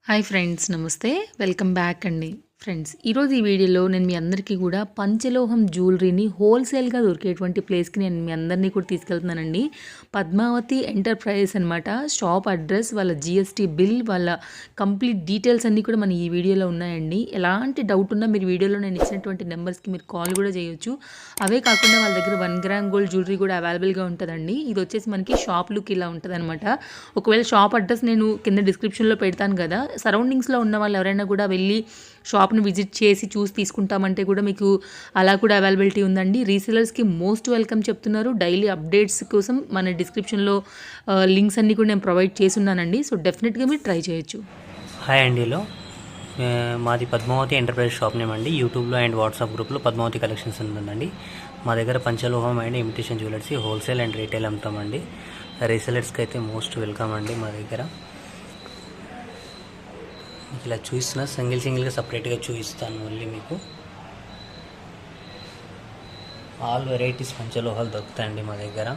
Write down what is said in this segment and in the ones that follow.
Hi friends, నమస్తే. Welcome back అండి. Friends, ఈరోజు ఈ వీడియోలో నేను మీ అందరికీ కూడా పంచలోహం జ్యువెలరీని హోల్సేల్గా దొరికేటువంటి ప్లేస్కి నేను మీ అందరినీ కూడా తీసుకెళ్తున్నానండి. పద్మావతి ఎంటర్ప్రైజెస్ అనమాట. షాప్ అడ్రస్, వాళ్ళ జిఎస్టీ బిల్, వాళ్ళ కంప్లీట్ డీటెయిల్స్ అన్నీ కూడా మన ఈ వీడియోలో ఉన్నాయండి. ఎలాంటి డౌట్ ఉన్నా మీరు వీడియోలో నేను ఇచ్చినటువంటి నెంబర్స్కి మీరు కాల్ కూడా చేయొచ్చు. అవే కాకుండా వాళ్ళ దగ్గర 1 గ్రామ్ గోల్డ్ జ్యువెలరీ కూడా అవైలబుల్గా ఉంటుందండి. ఇది వచ్చేసి మనకి షాప్ లుక్ ఇలా ఉంటుంది అనమాట. ఒకవేళ షాప్ అడ్రస్ నేను కింద డిస్క్రిప్షన్లో పెడతాను కదా, సరౌండింగ్స్లో ఉన్న వాళ్ళు ఎవరైనా కూడా వెళ్ళి షాప్ను విజిట్ చేసి చూసి తీసుకుంటామంటే కూడా మీకు అలా కూడా అవైలబిలిటీ ఉందండి. రీసెలర్స్కి మోస్ట్ వెల్కమ్ చెప్తున్నారు. డైలీ అప్డేట్స్ కోసం మన డిస్క్రిప్షన్లో లింక్స్ అన్నీ కూడా నేను ప్రొవైడ్ చేస్తున్నానండి. సో డెఫినెట్గా మీరు ట్రై చేయొచ్చు. హాయ్ అండిలో మాది పద్మావతి ఎంటర్ప్రైజ్ షాప్ నేమ్ అండి. యూట్యూబ్లో అండ్ వాట్సాప్ గ్రూప్లో పద్మావతి కలెక్షన్స్ ఉందండి. మా దగ్గర పంచలోహం and imitation jewellers wholesale and retail అమ్ముతామండి. రీసెలర్స్కి అయితే మోస్ట్ వెల్కమ్ అండి. మా దగ్గర ఇలా చూస్తున్నా సింగిల్గా సపరేట్గా చూపిస్తాను. మళ్ళీ మీకు ఆల్ వెరైటీస్ పంచలోహాలు దొరుకుతాయండి మా దగ్గర.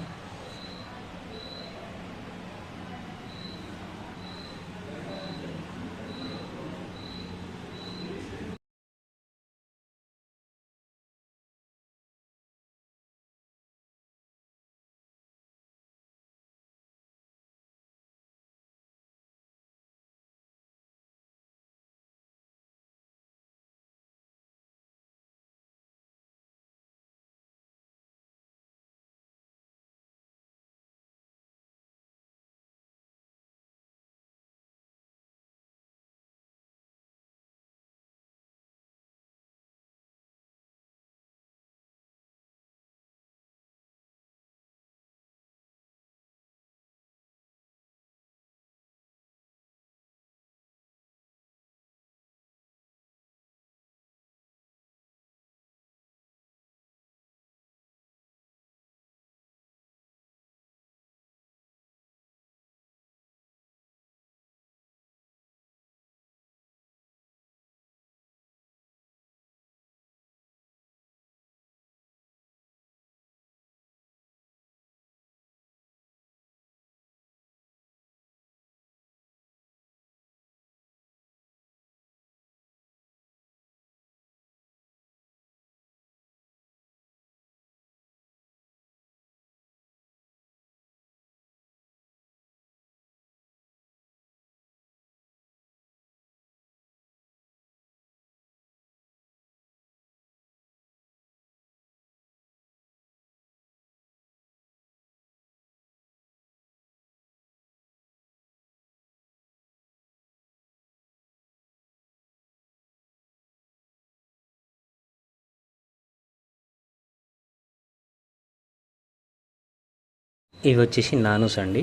ఇవి వచ్చేసి నానూస్ అండి.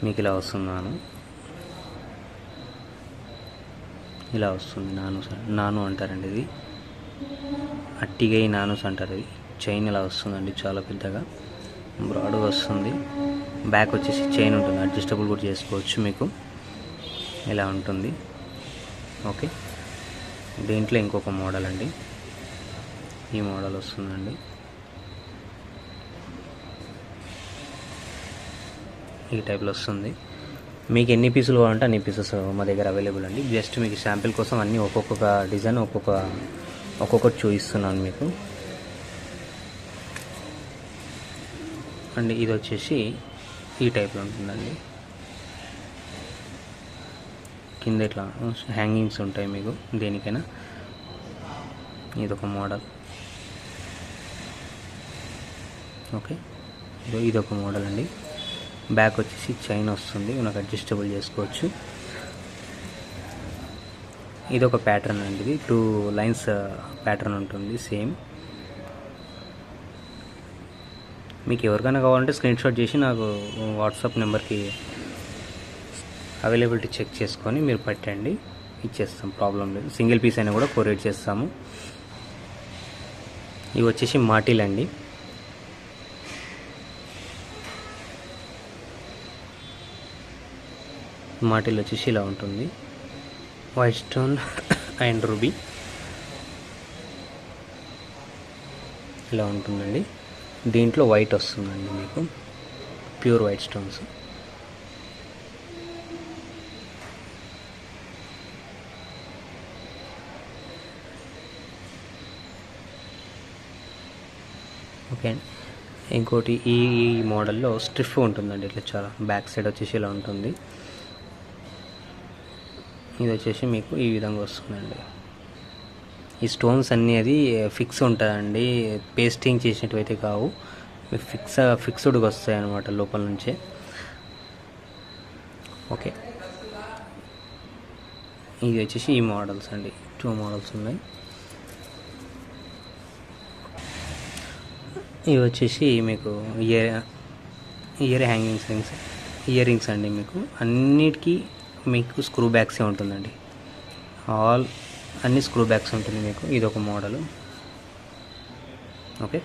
మీకు ఇలా వస్తున్నాను, ఇలా వస్తుంది నానూస్. నాను అంటారండి ఇది. అట్టిగై నానూస్ అంటారు. ఇది చైన్ ఇలా వస్తుందండి, చాలా పెద్దగా బ్రాడ్గా వస్తుంది. బ్యాక్ వచ్చేసి చైన్ ఉంటుంది, అడ్జస్టబుల్ కూడా చేసుకోవచ్చు. మీకు ఇలా ఉంటుంది. ఓకే, దీంట్లో ఇంకొక మోడల్ అండి. ఈ మోడల్ వస్తుందండి. ఈ టైప్లో వస్తుంది. మీకు ఎన్ని పీసులు కావాలంటే అన్ని పీసెస్ మా దగ్గర అవైలబుల్ అండి. జస్ట్ మీకు శాంపిల్ కోసం అన్నీ ఒక్కొక్క డిజైన్ ఒక్కొక్కటి చూపిస్తున్నాను మీకు అండి. ఇది వచ్చేసి ఈ టైప్లో ఉంటుందండి. కింద ఇట్లా హ్యాంగింగ్స్ ఉంటాయి మీకు దేనికైనా. ఇదొక మోడల్. ఓకే, ఇదొక మోడల్ అండి. బ్యాక్ వచ్చేసి చైన్ వస్తుంది, మనకు అడ్జస్టబుల్ చేసుకోవచ్చు. ఇది ఒక ప్యాటర్న్ అండి. ఇది 2 లైన్స్ ప్యాటర్న్ ఉంటుంది సేమ్. మీకు ఎవరికైనా కావాలంటే స్క్రీన్ షాట్ చేసి నాకు వాట్సాప్ నెంబర్కి అవైలబిలిటీ చెక్ చేసుకొని మీరు పెట్టండి, ఇచ్చేస్తాం, ప్రాబ్లం లేదు. సింగిల్ పీస్ అయినా కూడా కొరియర్ చేస్తాము. ఇవి వచ్చేసి మాటిల్ అండి. మాటిల్ వచ్చేసి ఇలా ఉంటుంది. వైట్ స్టోన్ అండ్ రూబీ ఇలా ఉంటుందండి. దీంట్లో వైట్ వస్తుందండి, మీకు ప్యూర్ వైట్ స్టోన్స్. ఓకే అండి. ఇంకోటి ఈ మోడల్లో స్ట్రిఫ్ ఉంటుందండి, ఇట్లా చాలా బ్యాక్ సైడ్ వచ్చేసి ఇలా ఉంటుంది. ఇది వచ్చేసి మీకు ఈ విధంగా వస్తుందండి. ఈ స్టోన్స్ అన్నీ అది ఫిక్స్ ఉంటుందండి, పేస్టింగ్ చేసినట్టువైతే కావు, ఫిక్స్డ్గా వస్తాయి అన్నమాట లోపల నుంచే. ఓకే, ఇది వచ్చేసి ఈ మోడల్స్ అండి, 2 మోడల్స్ ఉన్నాయి. ఇవి వచ్చేసి మీకు ఇయర్ ఇయర్ రింగ్స్ అండి. మీకు అన్నిటికీ మీకు స్క్రూ బ్యాక్సే ఉంటుందండి, అన్ని స్క్రూ బ్యాక్స్ ఉంటుంది మీకు. ఇది ఒక మోడలు. ఓకే,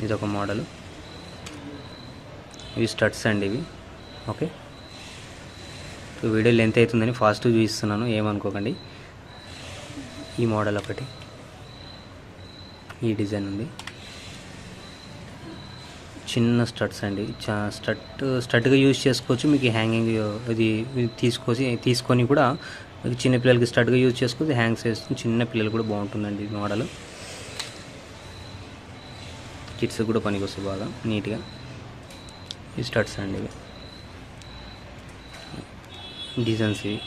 ఇదొక మోడలు. ఇవి స్టడ్స్ అండి ఇవి. ఓకే, వీడియో లెంత్ అవుతుందని ఫాస్ట్గా చూపిస్తున్నాను, ఏమనుకోకండి. ఈ మోడల్ ఒకటి, ఈ డిజైన్ ఉంది. చిన్న స్టడ్స్ అండి, స్టడ్గా యూజ్ చేసుకోవచ్చు. మీకు హ్యాంగింగ్ ఇది తీసుకొని కూడా మీకు చిన్నపిల్లలకి స్టడ్గా యూజ్ చేసుకోవచ్చు, హ్యాంగ్స్ వేస్తుంది. చిన్న పిల్లలు కూడా బాగుంటుందండి ఈ మోడల్. కిడ్స్ కూడా పనికి వస్తుంది బాగా నీట్గా. ఈ స్టడ్స్ అండి ఇవి, డిజైన్స్ ఇవి.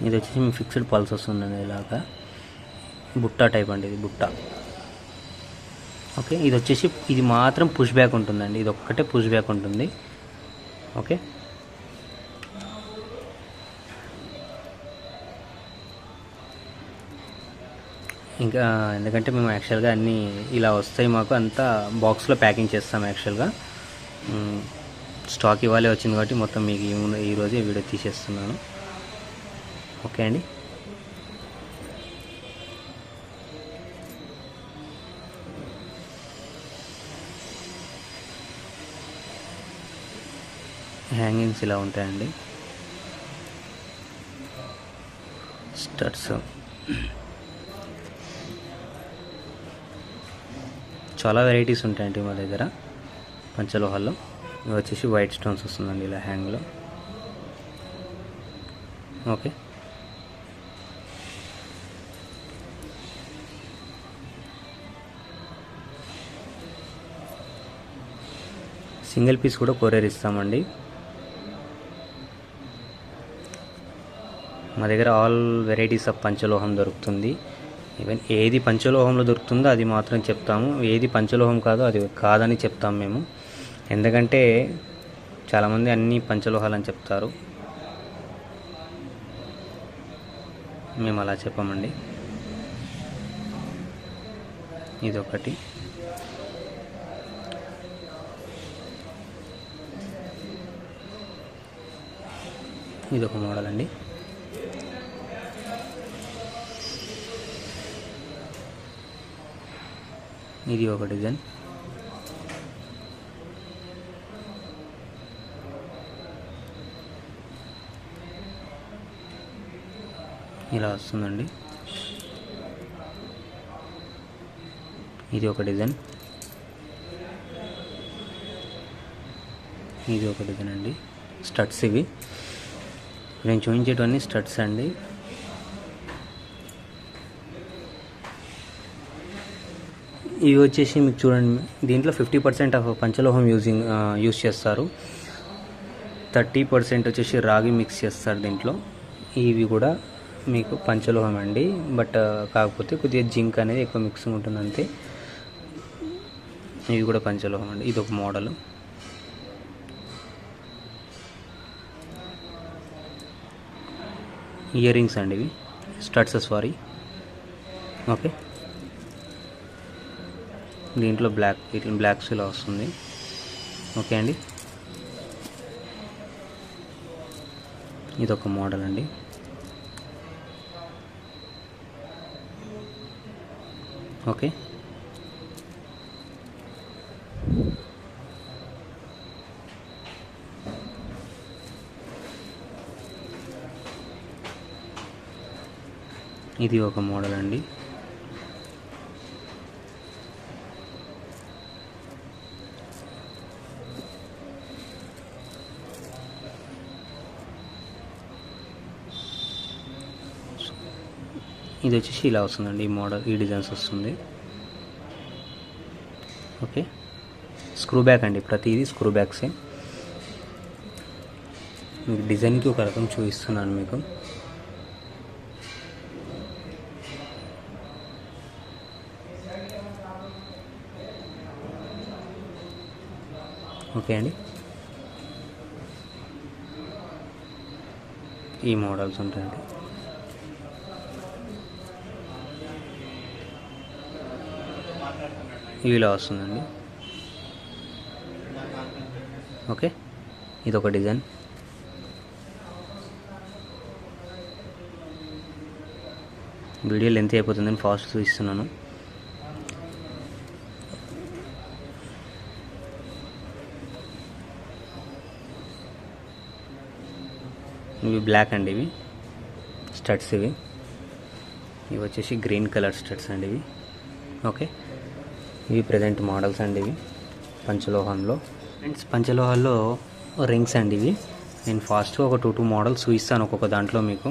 ఇది వచ్చేసి మీ ఫిక్స్డ్ పల్స్ వస్తుందండి, ఇలాగా బుట్ట టైప్ అండి, ఇది బుట్ట. ఓకే, ఇది వచ్చేసి ఇది మాత్రం పుష్ బ్యాక్ ఉంటుందండి, ఇది ఒక్కటే పుష్ బ్యాక్ ఉంటుంది. ఓకే, ఇంకా ఎందుకంటే మేము యాక్చువల్గా అన్నీ ఇలా వస్తాయి, మాకు అంతా బాక్స్లో ప్యాకింగ్ చేస్తాం. యాక్చువల్గా స్టాక్ ఇవ్వాలే వచ్చింది కాబట్టి మొత్తం మీకు ఈరోజే వీడియో తీసేస్తున్నాను. ఓకే అండి, హ్యాంగింగ్స్ ఇలా ఉంటాయండి. స్టడ్స్ చాలా వెరైటీస్ ఉంటాయండి మా దగ్గర పంచలోహాల్లో. ఇవి వచ్చేసి వైట్ స్టోన్స్ వస్తుందండి ఇలా హ్యాంగ్లో. ఓకే, సింగిల్ పీస్ కూడా కొరియర్ ఇస్తామండి. మా దగ్గర ఆల్ వెరైటీస్ ఆఫ్ పంచలోహం దొరుకుతుంది. ఈవెన్ ఏది పంచలోహంలో దొరుకుతుందో అది మాత్రం చెప్తాము, ఏది పంచలోహం కాదో అది కాదని చెప్తాము మేము. ఎందుకంటే చాలామంది అన్ని పంచలోహాలని చెప్తారు, మేము అలా చెప్పమండి. ఇదొకటి. ఇదొక మోడల్ అండి. ఇది ఒక డిజైన్. ఇలా వస్తుందండి. ఇది ఒక డిజైన్. ఇది ఒక డిజైన్ అండి. స్టడ్స్ ఇవి నేను చూపించేటివన్నీ స్టడ్స్ అండి. ఇవి వచ్చేసి మీకు చూడండి, దీంట్లో 50% ఆఫ్ పంచలోహం యూజ్ చేస్తారు, 30% వచ్చేసి రాగి మిక్స్ చేస్తారు దీంట్లో. ఇవి కూడా మీకు పంచలోహం అండి, బట్ కాకపోతే కొద్దిగా జింక్ అనేది ఎక్కువ మిక్సింగ్ ఉంటుంది అంతే. ఇవి కూడా పంచలోహం అండి. ఇది ఒక మోడల్. ఇయర్ రింగ్స్ అండి ఇవి, స్టడ్స్ సారీ. ఓకే, దీంట్లో బ్లాక్స్ ఇలా వస్తుంది. ఓకే అండి, ఇదొక మోడల్ అండి. ఓకే, ఇది ఒక మోడల్ అండి. ఇది వచ్చేసి ఇలా వస్తుందండి. ఈ మోడల్, ఈ డిజైన్స్ వస్తుంది. ఓకే, స్క్రూ బ్యాక్ అండి. ప్రతిదీ స్క్రూ బ్యాక్సే. మీకు డిజైన్కి ఒక రకం చూపిస్తున్నాను మీకు. ఓకే అండి, ఈ మోడల్స్ ఉంటాయండి. ఇవిలా వస్తుందండి. ఓకే, ఇదొక డిజైన్. వీడియో లెంత్ అయిపోతుందని ఫాస్ట్ చూపిస్తున్నాను. ఇవి బ్లాక్ అండి. ఇవి స్టడ్స్. ఇవి వచ్చేసి గ్రీన్ కలర్ స్టడ్స్ అండి ఇవి. ఓకే, ఇవి ప్రజెంట్ మోడల్స్ అండి. ఇవి పంచలోహంలో. ఫ్రెండ్స్, పంచలోహాల్లో రింగ్స్ అండి ఇవి. నేను ఫాస్ట్గా ఒక 2 మోడల్స్ చూపిస్తాను ఒక్కొక్క దాంట్లో మీకు.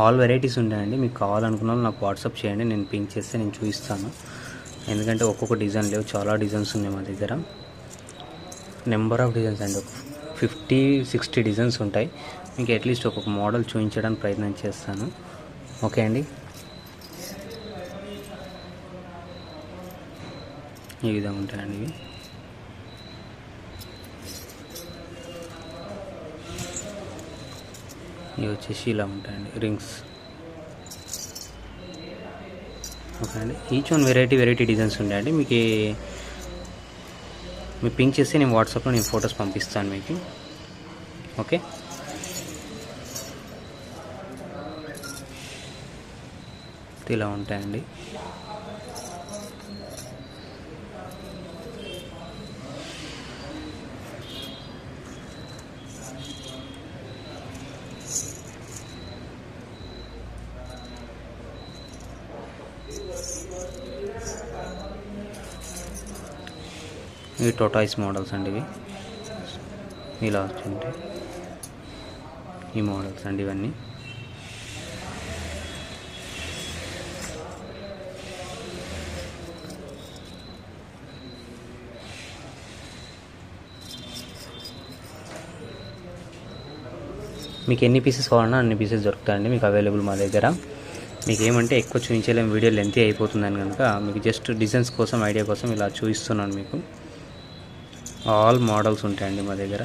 ఆల్ వెరైటీస్ ఉంటాయండి. మీకు కావాలనుకున్న వాళ్ళు నాకు వాట్సాప్ చేయండి, నేను పింక్ చేస్తే నేను చూపిస్తాను. ఎందుకంటే ఒక్కొక్క డిజైన్ లేవు, చాలా డిజైన్స్ ఉన్నాయి మా దగ్గర. నెంబర్ ఆఫ్ డిజైన్స్ అండి, ఒక 50-60 డిజైన్స్ ఉంటాయి. మీకు అట్లీస్ట్ ఒక్కొక్క మోడల్ చూపించడానికి ప్రయత్నం చేస్తాను. ఓకే అండి, ఈ విధంగా ఉంటాయండి ఇవి. ఇవి వచ్చేసి ఇలా ఉంటాయండి రింగ్స్. ఓకే అండి, ఈచ్ వన్ వెరైటీ డిజైన్స్ ఉంటాయండి. మీకు మీరు పింక్ చేస్తే నేను వాట్సాప్లో నేను ఫొటోస్ పంపిస్తాను మీకు. ఓకే, ఇలా ఉంటాయండి. ఇవి టోటాయిస్ మోడల్స్ అండి. ఇవి ఇలా వచ్చుంటాయి. ఈ మోడల్స్ అండి ఇవన్నీ. మీకు ఎన్ని పీసెస్ కావాలన్నా అన్ని పీసెస్ దొరుకుతాయండి మీకు అవైలబుల్ మా దగ్గర. మీకు ఏమంటే ఎక్కువ చూపించలేము, వీడియో లెంత్ అయిపోతుందని కనుక మీకు జస్ట్ డిజైన్స్ కోసం, ఐడియా కోసం ఇలా చూపిస్తున్నాను మీకు. ఆల్ మోడల్స్ ఉంటాయండి మా దగ్గర.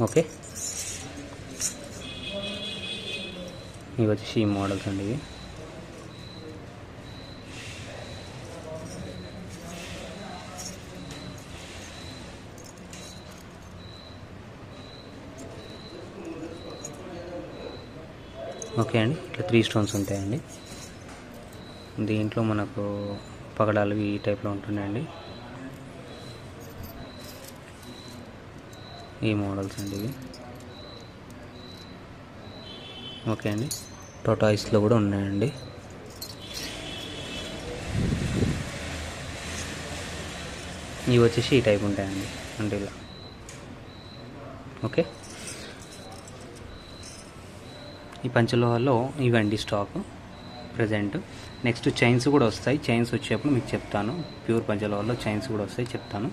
ఓకే, ఇవి వచ్చేసి ఈ మోడల్స్ అండి. ఇవి ఓకే అండి, ఇట్లా 3 స్టోన్స్ ఉంటాయండి. దీంట్లో మనకు పగడాలు ఈ టైప్లో ఉంటున్నాయండి. ఈ మోడల్స్ అండి ఇవి. ఓకే అండి, టోటాయిస్లో కూడా ఉన్నాయండి. ఇవి వచ్చేసి ఈ టైప్ ఉంటాయండి, అంటే ఇలా. ఓకే, ఈ పంచలోహాల్లో ఇవండి స్టాక్ ప్రజెంట్. నెక్స్ట్ చైన్స్ కూడా వస్తాయి. చైన్స్ వచ్చేప్పుడు మీకు చెప్తాను. ప్యూర్ పంచలోహాల్లో చైన్స్ కూడా వస్తాయి, చెప్తాను.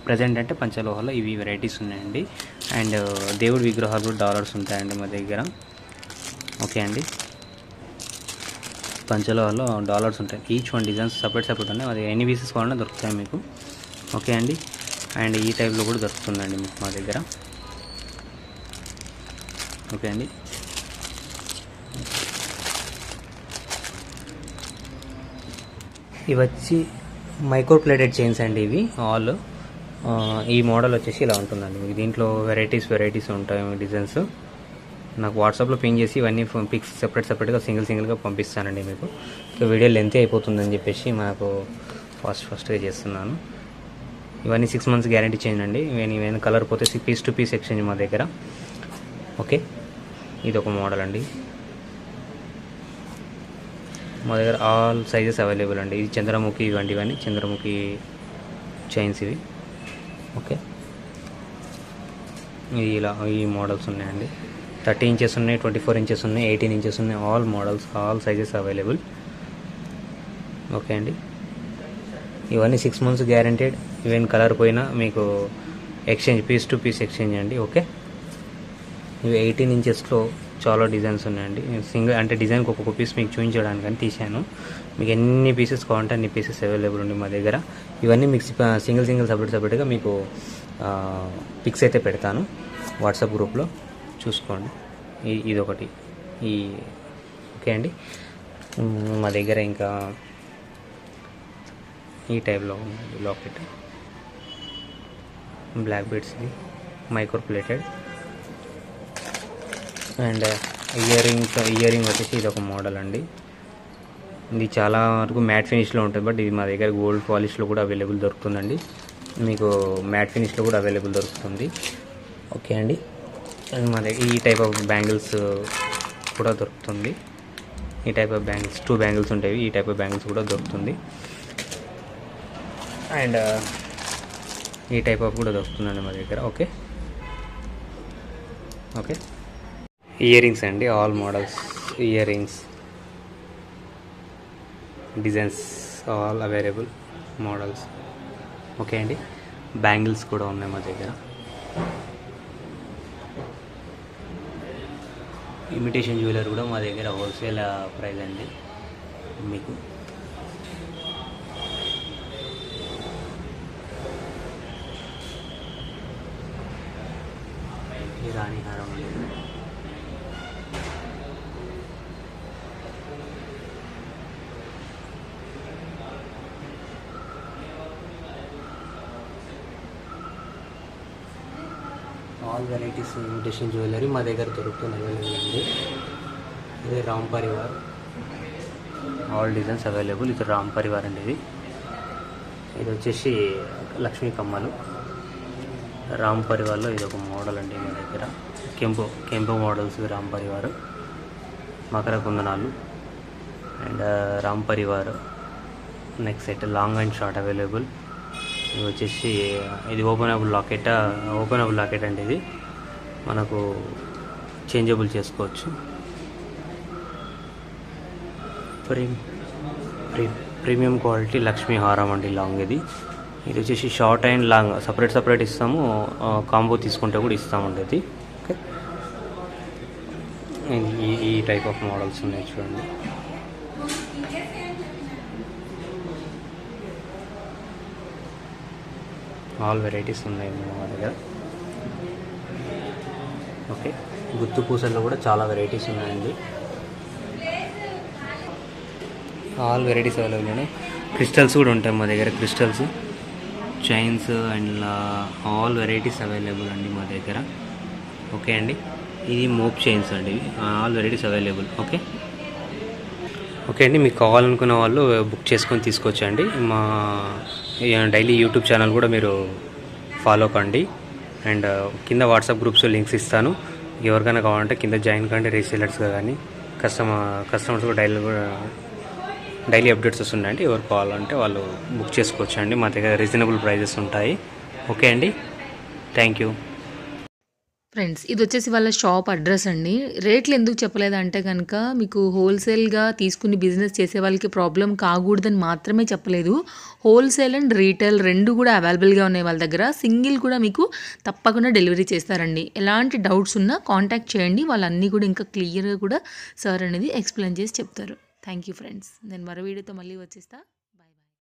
ప్రజెంట్ అంటే పంచలోహాల్లో ఇవి వెరైటీస్ ఉన్నాయండి. అండ్ దేవుడి విగ్రహాలు కూడా డాలర్స్ ఉంటాయండి మా దగ్గర. ఓకే అండి, పంచలోహాల్లో డాలర్స్ ఉంటాయి. ఈచ్ వన్ డిజైన్స్ సపరేట్ ఉన్నాయి. అది ఎన్ని పీసెస్ కావాలన్నా దొరుకుతాయి మీకు. ఓకే అండి, అండ్ ఈ టైప్లో కూడా దొరుకుతుందండి మీకు మా దగ్గర. ఓకే అండి, ఇవి వచ్చి మైక్రో ప్లేటెడ్ చైన్స్ అండి. ఇవి ఆల్ ఈ మోడల్ వచ్చేసి ఇలా ఉంటుందండి మీకు. దీంట్లో వెరైటీస్ ఉంటాయి డిజైన్స్. నాకు వాట్సాప్లో పింక్ చేసి ఇవన్నీ పిక్స్ సెపరేట్గా సింగిల్గా పంపిస్తానండి మీకు. ఇక వీడియో లెంత్ అయిపోతుందని చెప్పేసి మనకు ఫాస్ట్గా చేస్తున్నాను. ఇవన్నీ 6 మంత్స్ గ్యారంటీ చేంజ్ అండి. ఇవన్నీ కలర్ పోతే పీస్ టు పీస్ ఎక్స్చేంజ్ మా దగ్గర. ఓకే, ఇది ఒక మోడల్ అండి. మా దగ్గర ఆల్ సైజెస్ అవైలబుల్ అండి. ఇది చంద్రముఖి, ఇవన్నీ చంద్రముఖి చైన్స్ ఇవి. ఓకే, ఇది ఇలా ఈ మోడల్స్ ఉన్నాయండి. 30 ఇంచెస్ ఉన్నాయి, 24 ఇంచెస్ ఉన్నాయి, 18 ఇంచెస్ ఉన్నాయి. All models, all sizes available. Okay అండి, ఇవన్నీ 6 మంత్స్ గ్యారంటెడ్. ఈవెన్ కలర్ పోయినా మీకు exchange, piece to piece exchange అండి. ఓకే, ఇవి 18 ఇంచెస్లో చాలా డిజైన్స్ ఉన్నాయండి. సింగిల్ అంటే డిజైన్కి ఒక్కొక్క పీస్ మీకు చూపించడానికి తీశాను. మీకు ఎన్ని పీసెస్ కావాలంటే అన్ని పీసెస్ అవైలబుల్ ఉంది మా దగ్గర. ఇవన్నీ మీకు సింగిల్ సపరేట్గా మీకు పిక్స్ అయితే పెడతాను వాట్సాప్ గ్రూప్లో, చూసుకోండి. ఇదొకటి ఓకే అండి. మా దగ్గర ఇంకా ఈ టైప్లో ఉంది లాకెట్, బ్లాక్ బీడ్స్ది మైక్రో ప్లేటెడ్. అండ్ ఇయరింగ్ వచ్చేసి ఇది ఒక మోడల్ అండి. ఇది చాలా వరకు మ్యాట్ ఫినిష్లో ఉంటుంది, బట్ ఇది మా దగ్గర గోల్డ్ పాలిష్లో కూడా అవైలబుల్ దొరుకుతుందండి. మీకు మ్యాట్ ఫినిష్లో కూడా అవైలబుల్ దొరుకుతుంది. ఓకే అండి, అండ్ మా దగ్గర ఈ టైప్ ఆఫ్ బ్యాంగిల్స్ కూడా దొరుకుతుంది. ఈ టైప్ ఆఫ్ బ్యాంగిల్స్ 2 బ్యాంగిల్స్ ఉంటాయి. ఈ టైప్ ఆఫ్ బ్యాంగిల్స్ కూడా దొరుకుతుంది. అండ్ ఈ టైప్ ఆఫ్ కూడా దొరుకుతుందండి మా దగ్గర. ఓకే, ఇయర్ రింగ్స్ అండి. All models ear rings, designs all available models. Okay అండి, బ్యాంగిల్స్ కూడా ఉన్నాయి మా దగ్గర. ఇమిటేషన్ జ్యువెలరీ కూడా మా దగ్గర హోల్సేల్ ప్రైస్ అండి. మీకు రాణి హారం అండి. ఆల్ వెరైటీస్ ఇమిటేషన్ జ్యువెలరీ మా దగ్గర దొరుకుతుంది, అవైలబుల్ అండి. ఇది Ram Parivar, all designs available. ఇది రామ్ పరివార్ అండి. ఇది వచ్చేసి లక్ష్మీ కమ్మలు. రామ్ పరివార్లో ఇది ఒక మోడల్ అండి మా దగ్గర. కెంపు మోడల్స్ రామ్ పరివార్. మకర కుందనాలు and Ram Parivar. Next set long and short available. ఇది వచ్చేసి ఇది ఓపెనబుల్ లాకెట్ అండి. ఇది మనకు చేంజబుల్ చేసుకోవచ్చు. ప్రీమియం క్వాలిటీ లక్ష్మీ హారం అండి, లాంగ్. ఇది వచ్చేసి షార్ట్ అండ్ లాంగ్ సపరేట్ ఇస్తాము. కాంబో తీసుకుంటే కూడా ఇస్తామండి ఇది. ఓకే, ఈ టైప్ ఆఫ్ మోడల్స్ ఉన్నాయి చూడండి. ఆల్ వెరైటీస్ ఉన్నాయి మా దగ్గర. ఓకే, గుత్తు పూసల్లో కూడా చాలా వెరైటీస్ ఉన్నాయండి. ఆల్ వెరైటీస్ అవైలబుల్ ఉన్నాయి. క్రిస్టల్స్ కూడా ఉంటాయి మా దగ్గర. Crystals, chains and all varieties available అండి మా దగ్గర. ఓకే అండి, ఇది మోప్ చైన్స్ అండి. All varieties available. ఓకే అండి, మీకు కావాలనుకున్న వాళ్ళు బుక్ చేసుకొని తీసుకొచ్చండి. మా డైలీ యూట్యూబ్ ఛానల్ కూడా మీరు ఫాలో కండి. అండ్ కింద వాట్సాప్ గ్రూప్స్ లింక్స్ ఇస్తాను. ఎవరికైనా కావాలంటే కింద జాయిన్ కండి. రీసేలర్స్గా కానీ కస్టమర్స్ కూడా డైలీ అప్డేట్స్ వస్తున్నాయండి. ఎవరు కావాలంటే వాళ్ళు బుక్ చేసుకోవచ్చు అండి. మా దగ్గర రీజనబుల్ ప్రైజెస్ ఉంటాయి. ఓకే అండి, థ్యాంక్ యూ. ఫ్రెండ్స్, ఇది వచ్చేసి వాళ్ళ షాప్ అడ్రస్ అండి. రేట్లు ఎందుకు చెప్పలేదంటే కనుక మీకు హోల్సేల్గా తీసుకుని బిజినెస్ చేసే వాళ్ళకి ప్రాబ్లం కాకూడదని మాత్రమే చెప్పలేదు. హోల్సేల్ అండ్ రీటైల్ రెండు కూడా అవైలబుల్గా ఉన్నాయి వాళ్ళ దగ్గర. సింగిల్ కూడా మీకు తప్పకుండా డెలివరీ చేస్తారండి. ఎలాంటి డౌట్స్ ఉన్నా కాంటాక్ట్ చేయండి. వాళ్ళన్నీ కూడా ఇంకా క్లియర్గా కూడా సార్ అనేది ఎక్స్ప్లెయిన్ చేసి చెప్తారు. Thank you friends. నేను మరో వీడియోతో మళ్ళీ వచ్చేస్తా.